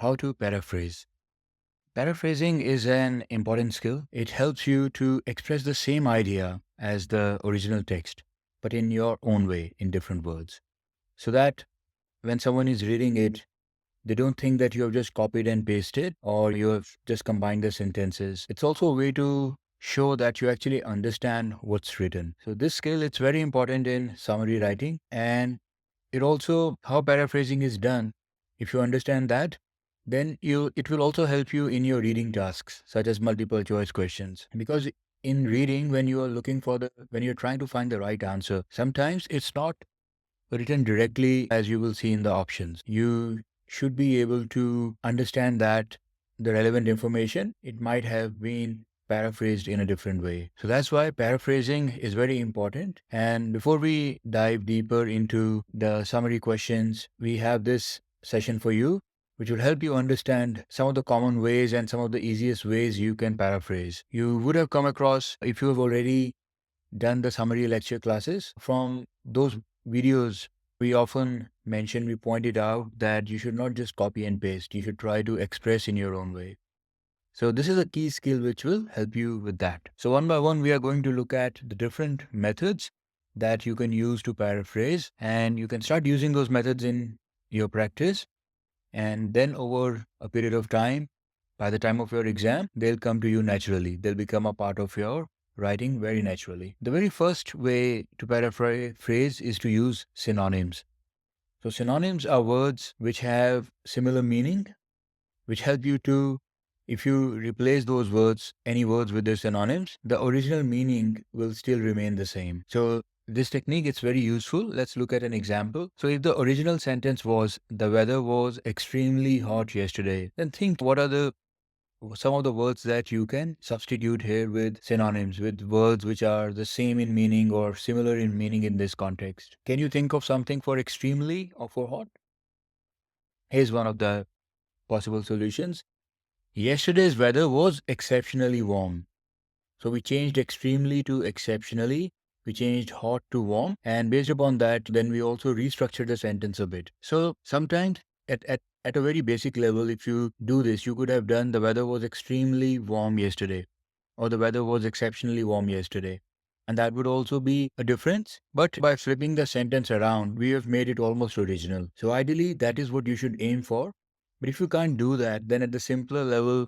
how to paraphrase. Paraphrasing is an important skill. It helps you to express the same idea as the original text, but in your own way, in different words. So that when someone is reading it, they don't think that you have just copied and pasted or you have just combined the sentences. It's also a way to show that you actually understand what's written. So this skill, it's very important in summary writing, and it also, how paraphrasing is done, if you understand that, then it will also help you in your reading tasks, such as multiple choice questions. Because in reading, when you are looking for when you're trying to find the right answer, sometimes it's not written directly as you will see in the options. You should be able to understand that the relevant information, it might have been paraphrased in a different way. So that's why paraphrasing is very important. And before we dive deeper into the summary questions, we have this session for you, which will help you understand some of the common ways and some of the easiest ways you can paraphrase. You would have come across, if you have already done the summary lecture classes, from those videos, we pointed out that you should not just copy and paste. You should try to express in your own way. So this is a key skill which will help you with that. So one by one, we are going to look at the different methods that you can use to paraphrase, and you can start using those methods in your practice. And then over a period of time, by the time of your exam, they'll come to you naturally. They'll become a part of your writing very naturally. The very first way to paraphrase is to use synonyms. So synonyms are words which have similar meaning, which help you to, if you replace those words, any words with their synonyms, the original meaning will still remain the same. So this technique is very useful. Let's look at an example. So if the original sentence was, the weather was extremely hot yesterday, then think what are some of the words that you can substitute here with synonyms, with words which are the same in meaning or similar in meaning in this context. Can you think of something for extremely or for hot? Here's one of the possible solutions. Yesterday's weather was exceptionally warm. So we changed extremely to exceptionally. We changed hot to warm. And based upon that, then we also restructured the sentence a bit. So sometimes at a very basic level, if you do this, you could have done the weather was extremely warm yesterday, or the weather was exceptionally warm yesterday. And that would also be a difference. But by flipping the sentence around, we have made it almost original. So ideally, that is what you should aim for. But if you can't do that, then at the simpler level,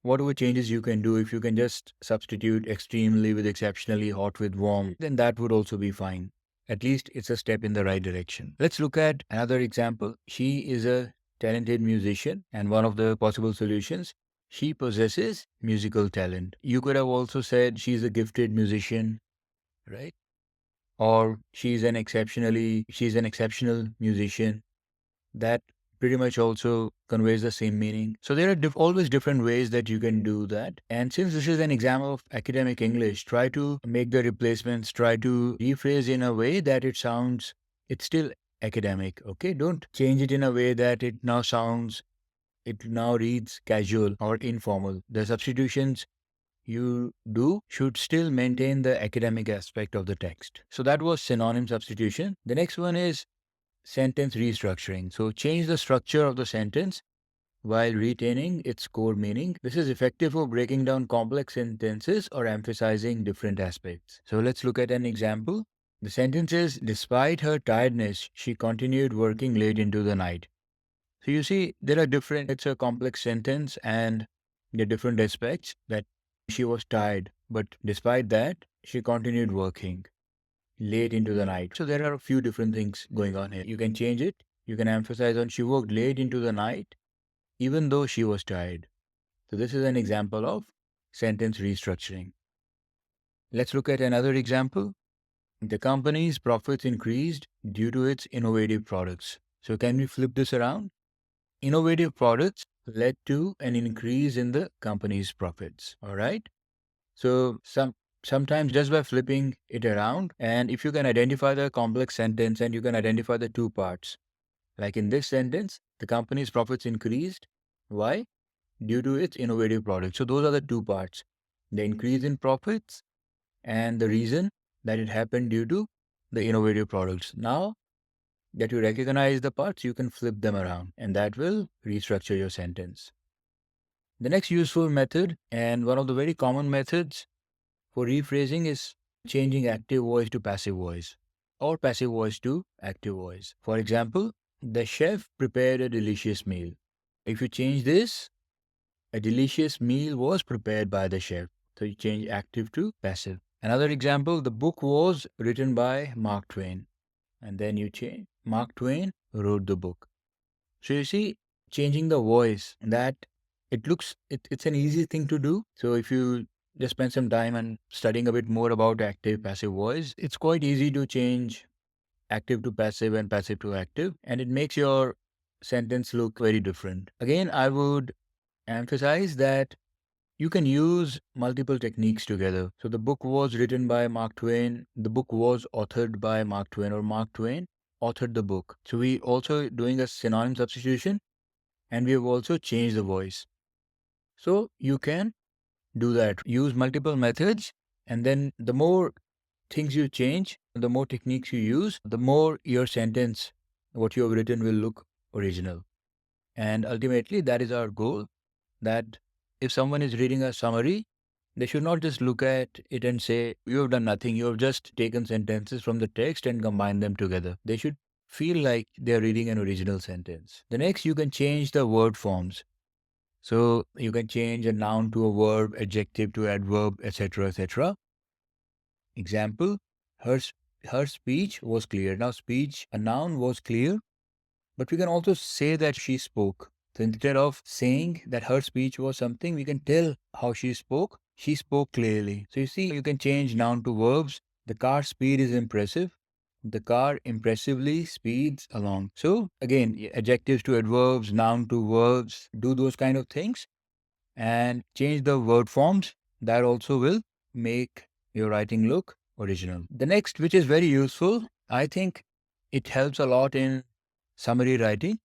whatever changes you can do, if you can just substitute extremely with exceptionally, hot with warm, then that would also be fine. At least it's a step in the right direction. Let's look at another example. She is a talented musician, and one of the possible solutions, she possesses musical talent. You could have also said she's a gifted musician, right? Or she's an exceptional musician. That pretty much also conveys the same meaning. So there are always different ways that you can do that. And since this is an exam of academic English, try to make the replacements, try to rephrase in a way that it's still academic, okay? Don't change it in a way that it now reads casual or informal. The substitutions you do should still maintain the academic aspect of the text. So that was synonym substitution. The next one is sentence restructuring. So change the structure of the sentence while retaining its core meaning. This is effective for breaking down complex sentences or emphasizing different aspects. So let's look at an example. The sentence is, despite her tiredness, she continued working late into the night. So you see, it's a complex sentence and there are different aspects that she was tired, but despite that, she continued working late into the night. So there are a few different things going on here. You can change it. You can emphasize on she worked late into the night, even though she was tired. So this is an example of sentence restructuring. Let's look at another example. The company's profits increased due to its innovative products. So can we flip this around? Innovative products led to an increase in the company's profits. All right. So sometimes just by flipping it around, and if you can identify the complex sentence and you can identify the two parts, like in this sentence, the company's profits increased. Why? Due to its innovative products. So those are the two parts, the increase in profits and the reason that it happened due to the innovative products. Now, that you recognize the parts, you can flip them around, and that will restructure your sentence. The next useful method, and one of the very common methods for rephrasing, is changing active voice to passive voice or passive voice to active voice. For example, the chef prepared a delicious meal. If you change this, a delicious meal was prepared by the chef. So you change active to passive. Another example, the book was written by Mark Twain. And then you change Mark Twain wrote the book. So you see, changing the voice, that it's an easy thing to do. So if you just spend some time and studying a bit more about active passive voice, it's quite easy to change active to passive and passive to active, and it makes your sentence look very different. Again, I would emphasize that you can use multiple techniques together. So the book was written by Mark Twain, the book was authored by Mark Twain, or Mark Twain authored the book. So we also doing a synonym substitution, and we have also changed the voice. So you can do that. Use multiple methods, and then the more things you change, the more techniques you use, the more your sentence, what you have written, will look original. And ultimately, that is our goal, that if someone is reading a summary, they should not just look at it and say, you have done nothing, you have just taken sentences from the text and combined them together. They should feel like they're reading an original sentence. The next, you can change the word forms. So you can change a noun to a verb, adjective to adverb, etc., etc. Example, her speech was clear. Now speech, a noun, was clear, but we can also say that she spoke. So instead of saying that her speech was something, we can tell how she spoke. She spoke clearly. So you see, you can change noun to verbs. The car's speed is impressive. The car impressively speeds along. So again, adjectives to adverbs, noun to verbs, do those kind of things and change the word forms. That also will make your writing look original. The next, which is very useful, I think it helps a lot in summary writing.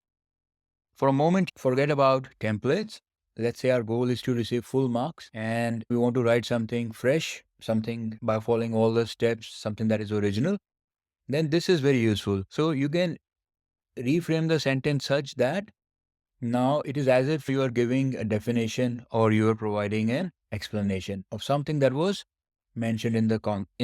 For a moment, forget about templates. Let's say our goal is to receive full marks and we want to write something fresh, something by following all the steps, something that is original. Then this is very useful. So you can reframe the sentence such that now it is as if you are giving a definition or you are providing an explanation of something that was mentioned in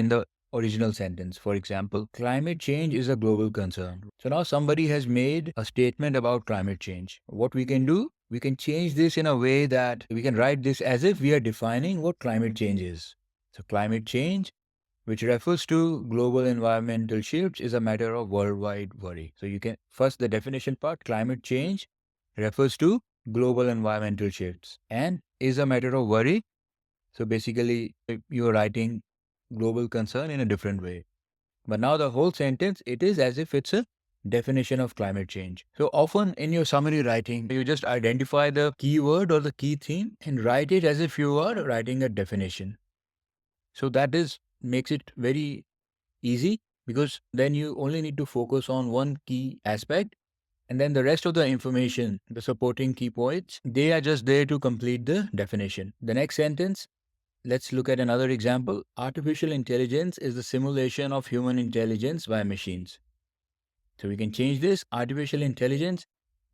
the original sentence. For example, climate change is a global concern. So now somebody has made a statement about climate change. What we can do, we can change this in a way that we can write this as if we are defining what climate change is. So climate change, which refers to global environmental shifts, is a matter of worldwide worry. So you can first the definition part, climate change refers to global environmental shifts and is a matter of worry. So basically, you're writing global concern in a different way. But now the whole sentence, it is as if it's a definition of climate change. So often in your summary writing, you just identify the keyword or the key theme and write it as if you are writing a definition. So that makes it very easy because then you only need to focus on one key aspect. And then the rest of the information, the supporting key points, they are just there to complete the definition. The next sentence, let's look at another example. Artificial intelligence is the simulation of human intelligence by machines. So we can change this. Artificial intelligence,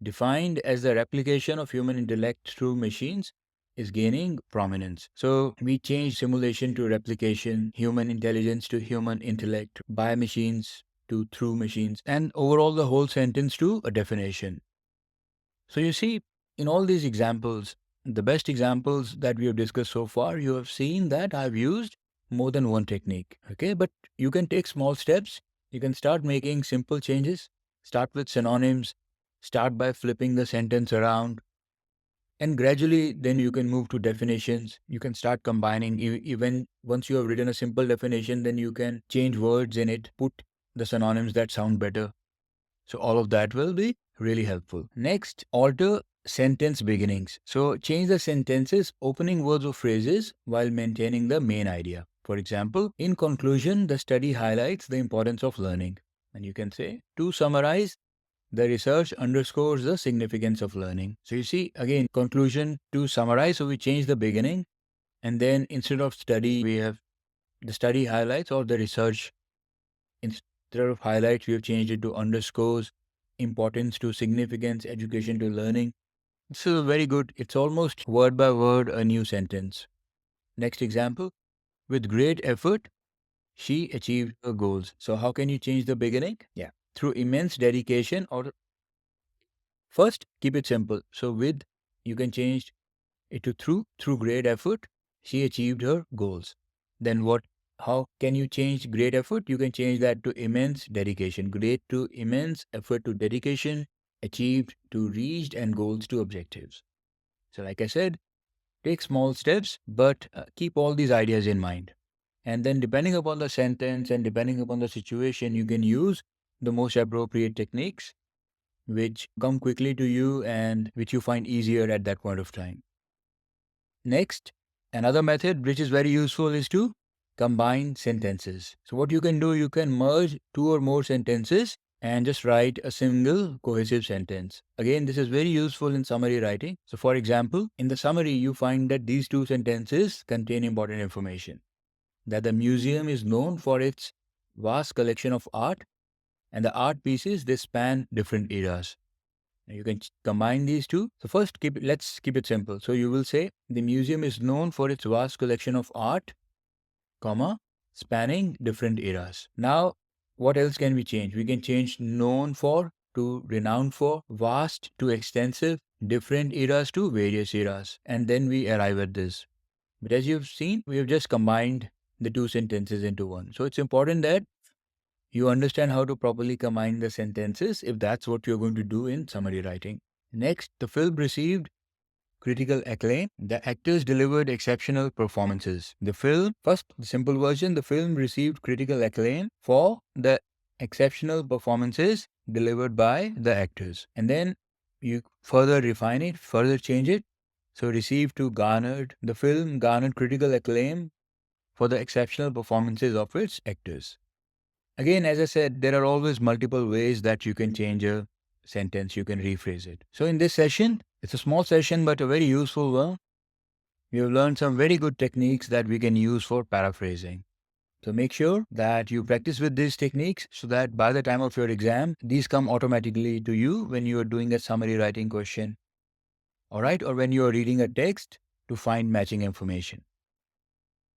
defined as the replication of human intellect through machines, is gaining prominence. So we change simulation to replication, human intelligence to human intellect, by machines to through machines, and overall the whole sentence to a definition. So you see, in all these examples, the best examples that we have discussed so far, you have seen that I've used more than one technique. Okay, but you can take small steps. You can start making simple changes. Start with synonyms. Start by flipping the sentence around. And gradually, then you can move to definitions. You can start combining. Even once you have written a simple definition, then you can change words in it, put the synonyms that sound better. So all of that will be really helpful. Next, alter sentence beginnings. So change the sentence's opening words or phrases while maintaining the main idea. For example, in conclusion, the study highlights the importance of learning. And you can say, to summarize, the research underscores the significance of learning. So you see, again, conclusion to summarize. So we change the beginning. And then instead of study, we have the study highlights or the research Instead of highlights, we have changed it to underscores, importance to significance, education to learning. This is very good. It's almost word by word a new sentence. Next example. With great effort, she achieved her goals. So how can you change the beginning? Yeah. Through immense dedication, or first keep it simple. So with, you can change it to through great effort, she achieved her goals. Then what, how can you change great effort? You can change that to immense dedication. Great to immense, effort to dedication, achieved to reached, and goals to objectives. So like I said, take small steps, but keep all these ideas in mind. And then depending upon the sentence and depending upon the situation, you can use the most appropriate techniques which come quickly to you and which you find easier at that point of time. Next, another method which is very useful is to combine sentences. So what you can do, you can merge two or more sentences and just write a single cohesive sentence. Again, this is very useful in summary writing. So for example, in the summary, you find that these two sentences contain important information. That the museum is known for its vast collection of art, and the art pieces, they span different eras. You can combine these two. So first, let's keep it simple. So you will say the museum is known for its vast collection of art, comma, spanning different eras. Now, what else can we change? We can change known for to renowned for, vast to extensive, different eras to various eras. And then we arrive at this. But as you've seen, we have just combined the two sentences into one. So it's important that you understand how to properly combine the sentences if that's what you're going to do in summary writing. Next, the film received critical acclaim. The actors delivered exceptional performances. The film, first, the simple version, the film received critical acclaim for the exceptional performances delivered by the actors. And then you further refine it, further change it. So received to garnered. The film garnered critical acclaim for the exceptional performances of its actors. Again, as I said, there are always multiple ways that you can change a sentence, you can rephrase it. So in this session, it's a small session, but a very useful one. We have learned some very good techniques that we can use for paraphrasing. So make sure that you practice with these techniques so that by the time of your exam, these come automatically to you when you are doing a summary writing question. All right, or when you are reading a text to find matching information.